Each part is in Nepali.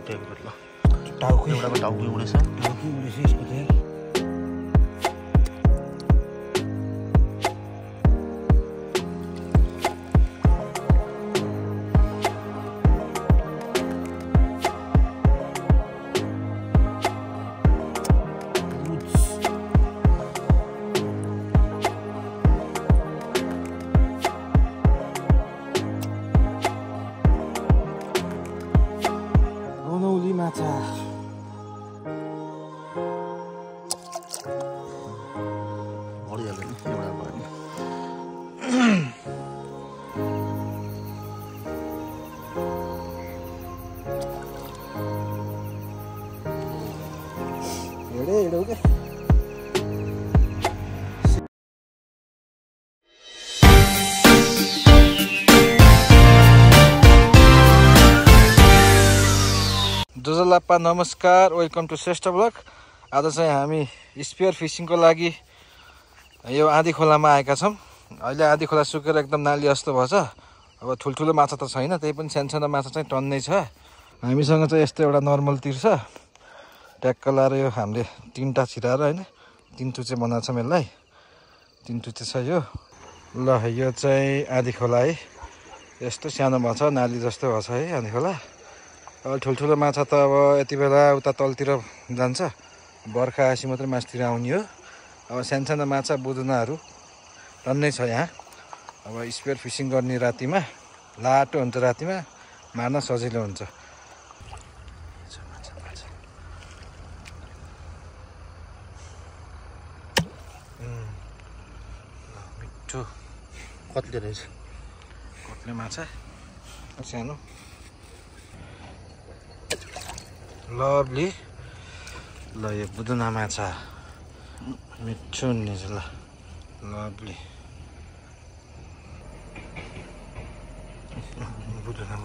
ल टाउको एउटाको टाउको उडेछ यसको चाहिँ गनौली माछा भरिहाल्यो नि एउटा भयो नि हेडे के जोजोलाप्पा नमस्कार, वेलकम टु श्रेष्ठ ब्लग। आज चाहिँ हामी स्पियर फिसिङको लागि यो आँधी खोलामा आएका छौँ। अहिले आँधी खोला सुकेर एकदम नाली जस्तो भएछ। अब ठुल्ठुलो माछा त छैन, त्यही पनि सानो माछा चाहिँ टन्नै छ। हामीसँग चाहिँ यस्तो एउटा नर्मल तिर छ, ट्याक्क लाएर यो हामीले 3टा छिराएर होइन 3 टुचे बनाएको छौँ यसलाई। 3 टुचे छ यो। ल यो चाहिँ आँधी खोला है, यस्तो सानो भएको छ, नाली जस्तो भएको छ है आँधी खोला। अब ठुल्ठुलो माछा त अब यति बेला उता तलतिर जान्छ, बर्खा आएपछि मात्रै माछतिर आउने हो। अब सानो माछा बुदुनाहरू टन्नै छ यहाँ। अब स्पियर फिसिङ गर्ने रातिमा लाटो हुन्छ, रातिमा मार्न सजिलो हुन्छ। मिठो कत्ले रहेछ कत्ले माछा सानो लभली। ल यो बुदुना माछा मिठो हुने छ। ल लभली बुदुना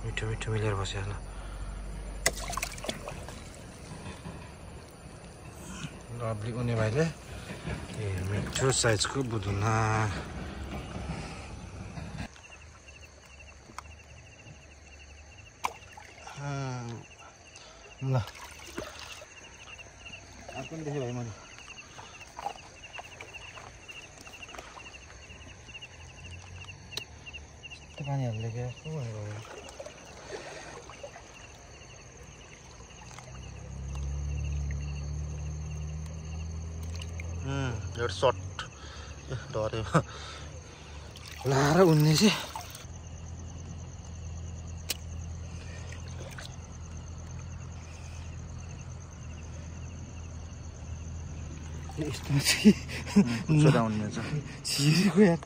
मिठो मिलेर बस्यो। ल लभली उनी भाइले ए मिठो साइजको बुदुना। ल अर्को पनि देखेँ भाइ मैले। यस्तो पानी हाल्दै क्या कस्तो भनेको एउटा सर्ट डऱ्यो लाएर उन्ने चाहिँ यस्तोमा चाहिँ छोरा हुने छ छिरेको यार।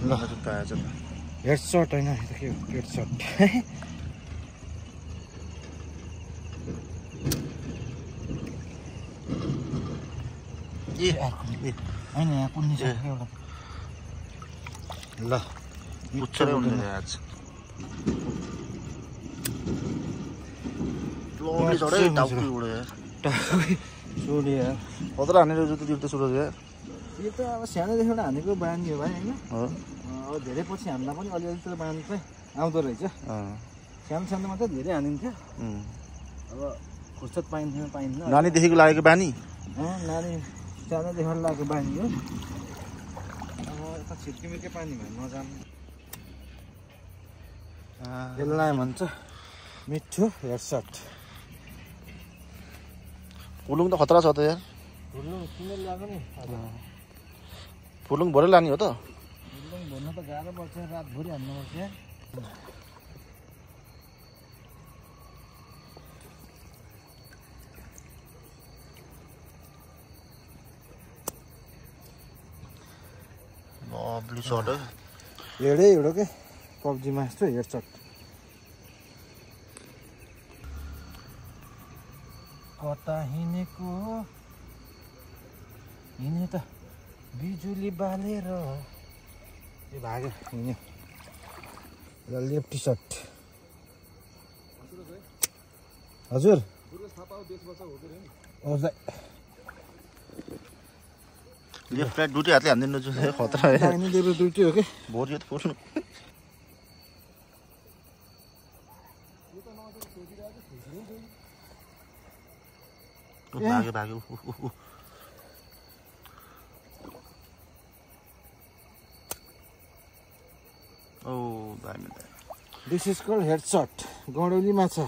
ल जुत्ता आएछ त हेड सर्ट होइन यो त के हो हेड सर्ट। ए होइन यहाँ कुन्नी छ एउटा। ल उच्चरै हुने आज लम्बी चढे टाउको उड्यो सोडी यार खतरा हानेर जुत्ता दिउँ त सुरज यार। यो त अब सानोदेखि एउटा हानेको बानी हो भाइ होइन। अब धेरै पछि हान्दा पनि अलिअलि त बानी चाहिँ आउँदो रहेछ। सानोमा त धेरै हानिन्थ्यो, अब फुर्सद पाइन्थेन। नानीदेखिको लागेको बानी नानी सानोदेखि लागेको बानी हो। यता छिर्कीमिर्के पानी भयो नजानु यसलाई भन्छ मिठो हेडसट। फुलुङ त खतरा छ त यार। फुलुङ किनेर ल्याएको नि फुलुङ भरे लाने हो त। फुलुङ भर्न त गाह्रो पर्छ, रातभरि हान्नुपर्छ। लभली सर्ट है एउटा के पब्जीमा यस्तो हेडसट। कता हिँडेको हिँडे त बिजुली बालेर यो भाग्यो हिँड्यो। लेफ्ट टी सर्ट हजुर लेफ्ट राइट दुइटै हातले हान्दिनु चाहिँ खतरा है दाहिने देब्रे दुइटै हो के भोट त फुट्नु भाग्यो भाग्यो ओ दामी this is called headshot Gadauli माछा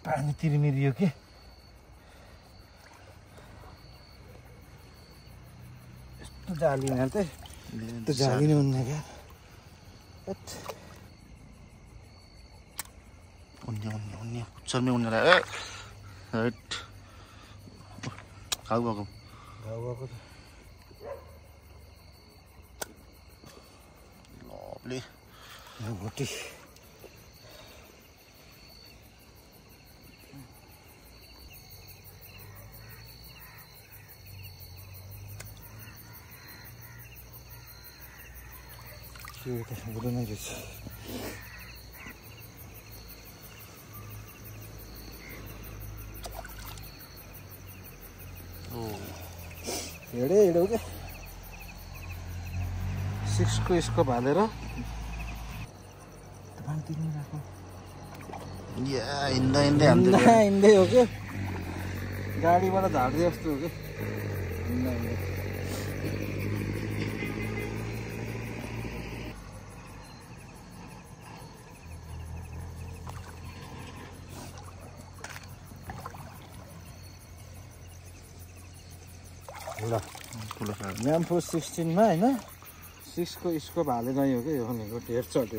पानी तिरिमिरियो के यस्तो जालिने त त्यो जालिने हुन्न क्या उन्ने पुच्छरमै उन्ने राइट खाउ भएको घाउ भएको त लभली भोटी त्यो त बुढो नै रहेछ हेडे हेडे हो क्या 6 को यसको हालेर पानी तिर्नु राख्नु या हिँड्दै हिँड्दै हान्दै हिँड्दै हो क्या गाडीबाट झार्दै जस्तो हो क्या हिँड्दा हिँड्दै ल ठुलो खाल म्याम्फो 16 मा हैन 6 को स्कोप हालेर यो के यो भनेको हेडसट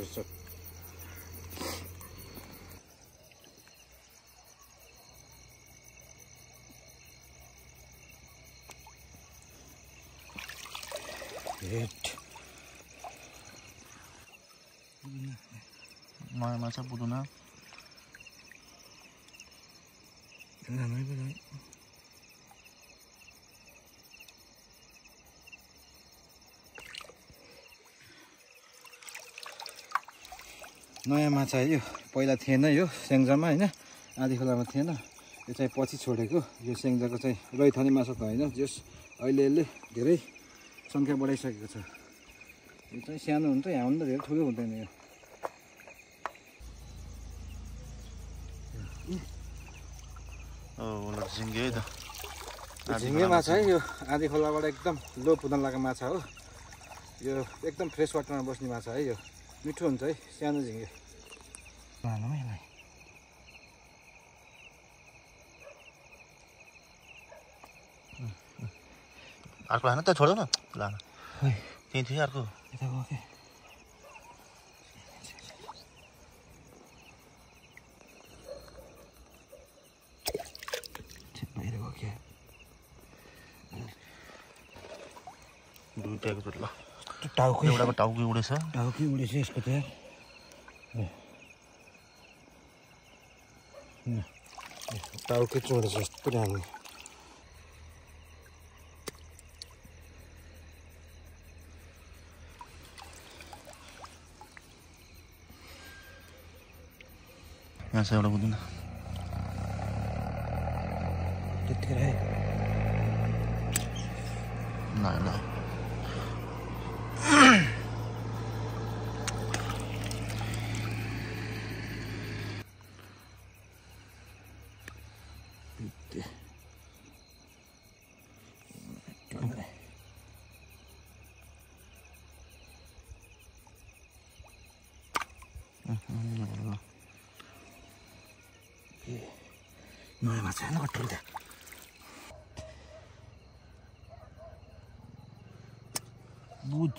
हेड नयाँ माछा बुझ्नु राम्रै पनि नयाँ माछा यो पहिला थिएन यो स्याङ्जामा होइन आधी खोलामा थिएन यो चाहिँ पछि छोडेको यो स्याङ्जाको चाहिँ रैथाने माछा त होइन जस अहिले यसले धेरै सङ्ख्या बढाइसकेको छ यो चाहिँ सानो हुन्छ यहाँ पनि त धेरै ठुलो हुँदैन ओ झिङ्गे है त झिङ्गे माछा है यो आधी खोलाबाट एकदम लो पुदन लागेको माछा हो यो एकदम फ्रेस वाटरमा बस्ने माछा है यो मिठो हुन्छ है सानो झिङ्गे अर्को लानु त छोड्यो न लान त्यही थियो अर्को दुईटाको ल टाउको एउटाको टाउकै उडेछ टाउकै उडेछ यसको त टाउकै चोडेछ यस्तो राम्रो यहाँ छ एउटा बुझ्दैन त्यतिखेर है ल नयाँ माछा होइन कट्टो त्यहाँ बुझ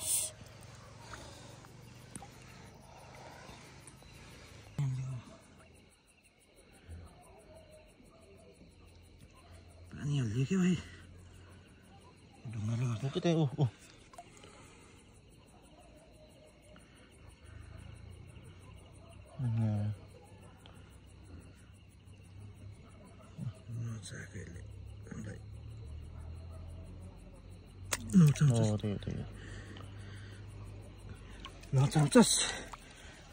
पानी हालिदियो क्या भाइ ढुङ्गाले गर्दा के त्यही ऊ नचाकेले हामीलाई त्यही नचाउँछस्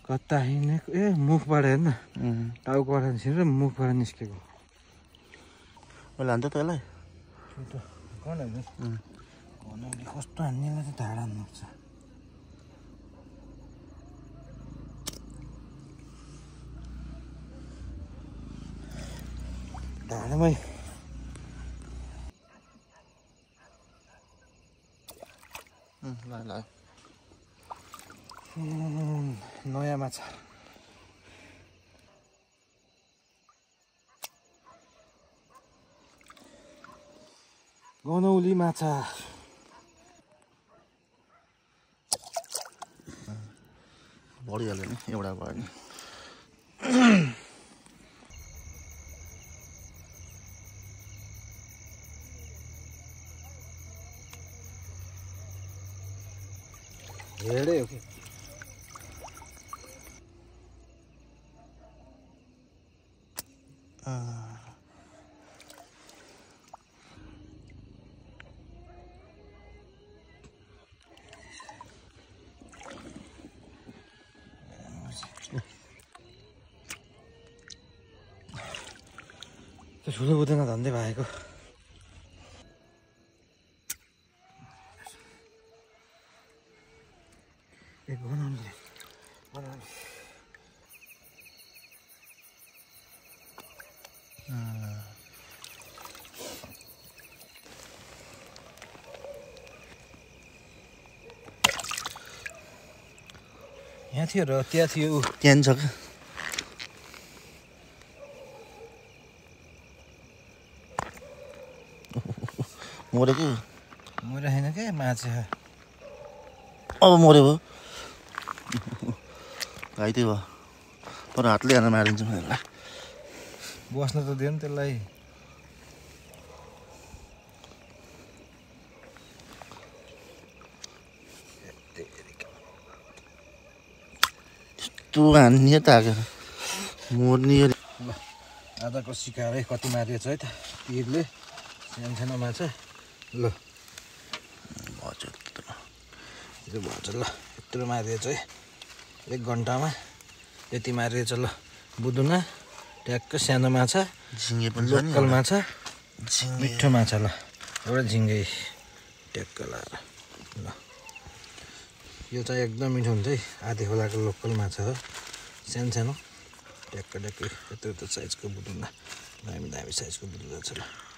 कता हिँडेको ए मुखबाट हेर्न टाउकोबाट छिरेर मुखबाट निस्केको मैले हान्छ त यसलाई गनौले कस्तो हान्नेलाई त ढाडा नक्छ ढाडामै नयाँ माछा गनौली माछा बढिहाल्यो नि एउटा भयो नि हेडै हो कि त्यो ठुलो बुझ्दैन धन्दै भएको एक बनाउने यहाँ थियो र त्यहाँ थियो त्यहाँ छ क्या मऱ्यो कि मऱ्यो होइन क्या माछा अब मऱ्यो भयो घाइते भयो तर हातले हानेर मारिदिन्छु म यसलाई बस्न त दियो नि त्यसलाई यस्तो हान्ने त हाकेर मर्ने ल आधाको सिकाएरै कति मारिएछ है त तीरले सानो माछा ल हजुर यो भन्छ ल यत्रो मारिएछ है 1 घन्टामा यति मारिएछ ल बुदुना ट्याक्क सानो माछा झिङ्गे पनि छ नि लोकल माछा झिङ्गे मिठो माछा ल एउटा झिङ्गे ट्याक्क लाएर ल यो चाहिँ एकदम मिठो हुन्छ है आधी खोलाको लोकल माछा हो सानो सानो ट्याक्क ट्याक्कै यत्रो साइजको बुदुना दामी दामी साइजको बुदुना छ ल